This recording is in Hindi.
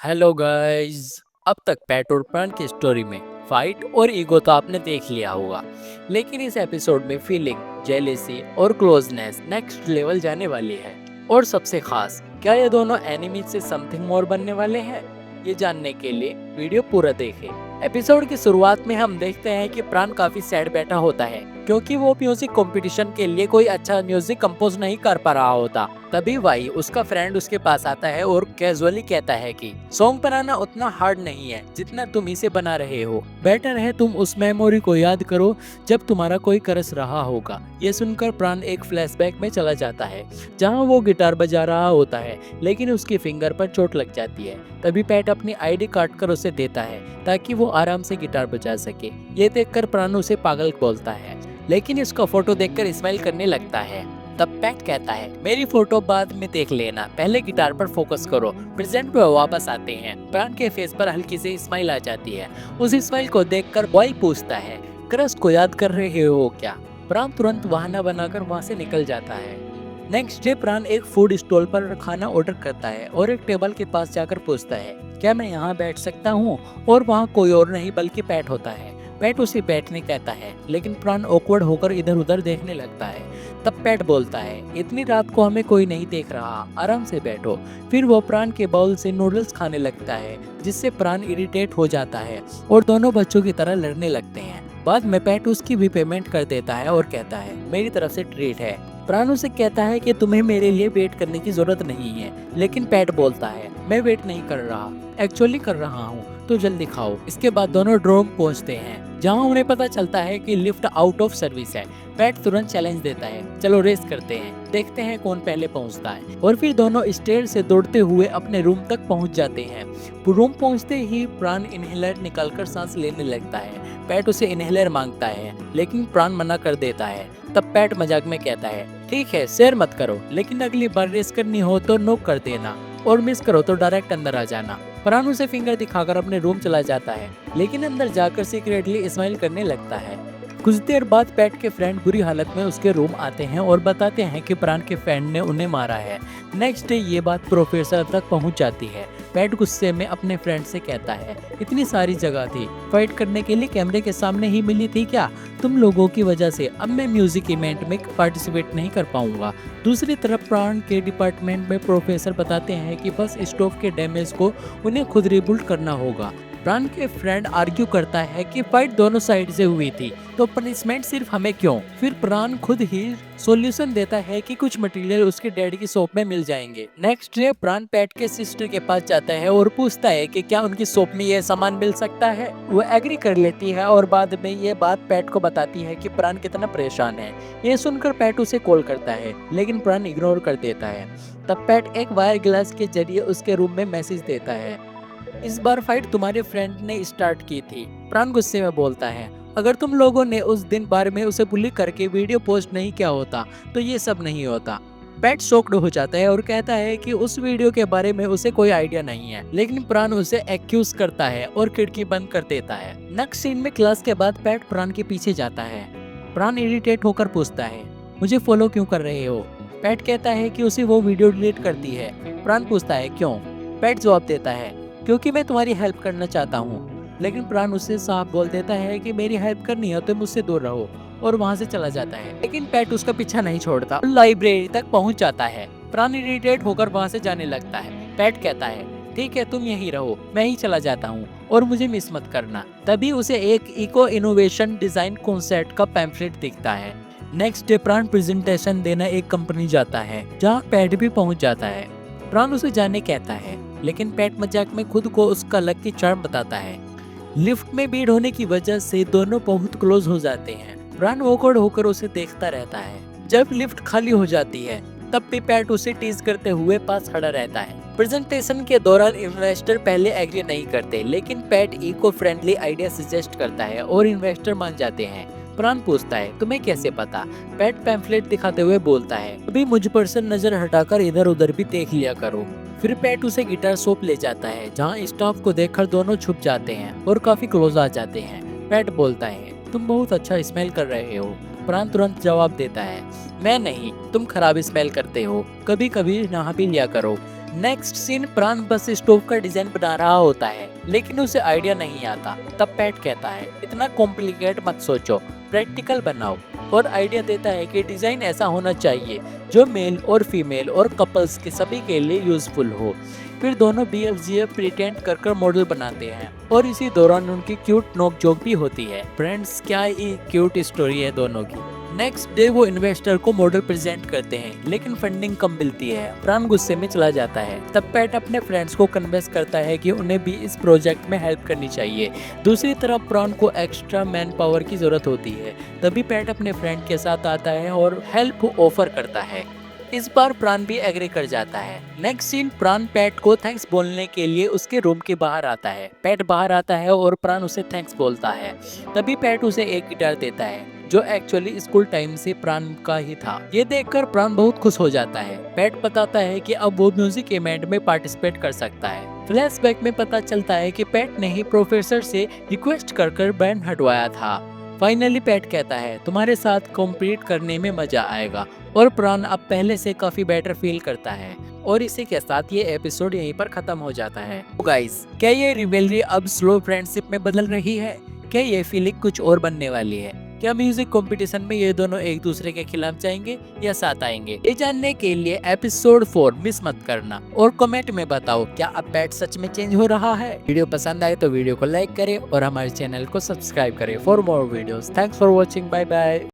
Hello guys. अब तक पैट और प्राण की स्टोरी में फाइट और ईगो तो आपने देख लिया होगा, लेकिन इस एपिसोड में फीलिंग, जेलेसी और क्लोजनेस नेक्स्ट लेवल जाने वाली है। और सबसे खास, क्या ये दोनों एनिमी से समथिंग मोर बनने वाले हैं? ये जानने के लिए वीडियो पूरा देखें। एपिसोड की शुरुआत में हम देखते हैं कि प्राण काफी सैड बैठा होता है क्योंकि वो म्यूजिक कंपटीशन के लिए कोई अच्छा म्यूजिक कंपोज नहीं कर पा रहा होता। तभी भाई उसका फ्रेंड उसके पास आता है और कैजुअली कहता है कि सॉन्ग बनाना उतना हार्ड नहीं है जितना तुम इसे बना रहे हो। बेटर है तुम उस मेमोरी को याद करो जब तुम्हारा कोई करस रहा होगा। ये सुनकर प्राण एक फ्लैशबैक में चला जाता है जहां वो गिटार बजा रहा होता है, लेकिन उसके फिंगर पर चोट लग जाती है। तभी पैट अपनी आईडी काट कर उसे देता है ताकि वो आराम से गिटार बजा सके। ये देखकर प्राण उसे पागल बोलता है, लेकिन इसका फोटो देखकर स्माइल करने लगता है। तब पैट कहता है, मेरी फोटो बाद में देख लेना, पहले गिटार पर फोकस करो। प्रेजेंट में वापस आते हैं। प्राण के फेस पर हल्की सी स्माइल आ जाती है। उस स्माइल को देखकर बॉय पूछता है, क्रश को याद कर रहे हो क्या? प्राण तुरंत बहाना बनाकर वहां से निकल जाता है। नेक्स्ट डे प्राण एक फूड स्टॉल पर खाना ऑर्डर करता है और एक टेबल के पास जाकर पूछता है, क्या मैं यहाँ बैठ सकता हूँ? और वहाँ कोई और नहीं बल्कि पैट होता है। पैट उसे बैठने कहता है, लेकिन प्राण ऑकवर्ड होकर इधर उधर देखने लगता है। तब पैट बोलता है, इतनी रात को हमें कोई नहीं देख रहा, आराम से बैठो। फिर वो प्राण के बाउल से नूडल्स खाने लगता है, जिससे प्राण इरिटेट हो जाता है और दोनों बच्चों की तरह लड़ने लगते हैं। बाद में पैट उसकी भी पेमेंट कर देता है और कहता है, मेरी तरफ से ट्रीट है। प्राण उसे कहता है कि तुम्हें मेरे लिए वेट करने की जरूरत नहीं है, लेकिन पैट बोलता है, मैं वेट नहीं कर रहा, एक्चुअली कर रहा हूँ, तो जल्दी खाओ। इसके बाद दोनों ड्रोम पहुँचते हैं जहाँ उन्हें पता चलता है कि लिफ्ट आउट ऑफ सर्विस है। पैट तुरंत चैलेंज देता है, चलो रेस करते हैं, देखते हैं कौन पहले पहुंचता है। और फिर दोनों स्टेयर से दौड़ते हुए अपने रूम तक पहुंच जाते हैं। रूम पहुंचते ही प्राण इनहेलर निकालकर सांस लेने लगता है। पैट उसे इनहेलर मांगता है, लेकिन प्राण मना कर देता है। तब पैट मजाक में कहता है, ठीक है शेयर मत करो, लेकिन अगली बार रेस करनी हो तो नोक कर देना, और मिस करो तो डायरेक्ट अंदर आ जाना। प्राण उसे फिंगर दिखाकर अपने रूम चला जाता है, लेकिन अंदर जाकर सीक्रेटली स्माइल करने लगता है। कुछ देर बाद पैट के फ्रेंड बुरी हालत में उसके रूम आते हैं और बताते हैं कि प्राण के फ्रेंड ने उन्हें मारा है। नेक्स्ट डे ये बात प्रोफेसर तक पहुंच जाती है। पैट गुस्से में अपने फ्रेंड से कहता है, इतनी सारी जगह थी, फाइट करने के लिए कैमरे के सामने ही मिली थी क्या? तुम लोगों की वजह से अब मैं म्यूजिक इवेंट में पार्टिसिपेट नहीं कर पाऊंगा। दूसरी तरफ प्राण के डिपार्टमेंट में प्रोफेसर बताते हैं कि बस स्टोव के डैमेज को उन्हें खुद रिबिल्ड करना होगा। प्राण के फ्रेंड आर्ग्यू करता है कि फाइट दोनों साइड से हुई थी, तो पनिशमेंट सिर्फ हमें क्यों? फिर प्राण खुद ही सॉल्यूशन देता है कि कुछ मटेरियल उसके डैडी की शॉप में मिल जाएंगे। नेक्स्ट डे प्राण पैट के सिस्टर के पास जाता है और पूछता है कि क्या उनकी शॉप में ये सामान मिल सकता है। वो एग्री कर लेती है और बाद में ये बात पैट को बताती है कि प्राण कितना परेशान है। ये सुनकर पैट उसे कॉल करता है, लेकिन प्राण इग्नोर कर देता है। तब पैट एक वायर ग्लास के जरिए उसके रूम में मैसेज देता है, इस बार फाइट तुम्हारे फ्रेंड ने स्टार्ट की थी। प्राण गुस्से में बोलता है, अगर तुम लोगों ने उस दिन बार में उसे बुली करके वीडियो पोस्ट नहीं किया होता तो ये सब नहीं होता। पैट शॉक्ड हो जाता है और कहता है कि उस वीडियो के बारे में उसे कोई आइडिया नहीं है, लेकिन प्राण उसे एक्यूज करता है और खिड़की बंद कर देता है। नेक्स्ट सीन में क्लास के बाद पैट प्राण के पीछे जाता है। प्राण इरिटेट होकर पूछता है, मुझे फॉलो क्यों कर रहे हो? पैट कहता है कि उसे वो वीडियो डिलीट करती है। प्राण पूछता है, क्यों? पैट जवाब देता है, क्योंकि मैं तुम्हारी हेल्प करना चाहता हूँ। लेकिन प्राण उससे साफ बोल देता है कि मेरी हेल्प करनी है तो मुझसे दूर रहो, और वहाँ से चला जाता है। लेकिन पैट उसका पीछा नहीं छोड़ता, लाइब्रेरी तक पहुँच जाता है। प्राण इरिटेट होकर वहाँ से जाने लगता है। पैट कहता है, ठीक है तुम यहीं रहो, मैं ही चला जाता हूँ और मुझे मिस मत करना। तभी उसे एक इको इनोवेशन डिजाइन कॉन्सेप्ट का पैम्फलेट दिखता है। नेक्स्ट डे प्राण प्रेजेंटेशन देना एक कंपनी जाता है जहाँ पैट भी पहुँच जाता है। प्राण उसे जाने कहता है, लेकिन पैट मजाक में खुद को उसका लकी चार्म बताता है। लिफ्ट में भीड़ होने की वजह से दोनों बहुत क्लोज हो जाते हैं। प्राण awkward होकर उसे देखता रहता है। जब लिफ्ट खाली हो जाती है तब भी पैट उसे टीज करते हुए पास खड़ा रहता है। प्रेजेंटेशन के दौरान इन्वेस्टर पहले एग्री नहीं करते, लेकिन Pat eco friendly idea suggest करता है और इन्वेस्टर मान जाते हैं। प्राण पूछता है, तुम्हें कैसे पता? पैट पैम्फलेट दिखाते हुए बोलता है, अभी मुझ पर से नजर हटाकर इधर उधर भी देख लिया करो। फिर पैट उसे गिटार शॉप ले जाता है, जहाँ स्टाफ को देखकर दोनों छुप जाते हैं और काफी क्लोज आ जाते हैं। पैट बोलता है, तुम बहुत अच्छा स्मेल कर रहे हो। प्राण तुरंत जवाब देता है, मैं नहीं, तुम खराब स्मेल करते हो, कभी कभी नहा भी लिया करो। नेक्स्ट सीन, प्राण बस स्टोव का डिजाइन बना रहा होता है, लेकिन उसे आइडिया नहीं आता। तब पैट कहता है, इतना कॉम्प्लिकेट मत सोचो, प्रैक्टिकल बनाओ। और आइडिया देता है कि डिजाइन ऐसा होना चाहिए जो मेल और फीमेल और कपल्स के सभी के लिए यूजफुल हो। फिर दोनों BFGF प्रिटेंड कर मॉडल बनाते हैं और इसी दौरान उनकी क्यूट नोकझोंक भी होती है। फ्रेंड्स, क्या ही क्यूट स्टोरी है दोनों की। नेक्स्ट डे वो इन्वेस्टर को मॉडल प्रेजेंट करते हैं, लेकिन फंडिंग कम मिलती है। प्राण गुस्से में चला जाता है। तब पैट अपने फ्रेंड्स को कन्विंस करता है कि उन्हें भी इस प्रोजेक्ट में हेल्प करनी चाहिए। दूसरी तरफ प्राण को एक्स्ट्रा मैन पावर की जरूरत होती है। तभी पैट अपने फ्रेंड के साथ आता है और हेल्प ऑफर करता है। इस बार प्राण भी एग्री कर जाता है। नेक्स्ट सीन, प्राण पैट को थैंक्स बोलने के लिए उसके रूम के बाहर आता है। पैट बाहर आता है और प्राण उसे थैंक्स बोलता है। तभी पैट उसे एक गिटार देता है, जो एक्चुअली स्कूल टाइम से प्राण का ही था। ये देखकर प्राण बहुत खुश हो जाता है। पैट बताता है कि अब वो म्यूजिक इवेंट में पार्टिसिपेट कर सकता है। फ्लैशबैक में पता चलता है कि पैट ने ही प्रोफेसर से रिक्वेस्ट कर बैंड हटवाया था। फाइनली पैट कहता है, तुम्हारे साथ कॉम्पीट करने में मजा आएगा। और प्राण अब पहले से काफी बेटर फील करता है। और इसी के साथ ये एपिसोड यहीं पर खत्म हो जाता है। तो गाइस, क्या ये रिवेलरी अब स्लो फ्रेंडशिप में बदल रही है? क्या ये फीलिंग कुछ और बनने वाली है? क्या म्यूजिक कंपटीशन में ये दोनों एक दूसरे के खिलाफ जाएंगे या साथ आएंगे? ये जानने के लिए एपिसोड 4 मिस मत करना और कमेंट में बताओ, क्या अब पैट सच में चेंज हो रहा है? वीडियो पसंद आए तो वीडियो को लाइक करें और हमारे चैनल को सब्सक्राइब करें for more videos. Thanks for watching, bye bye.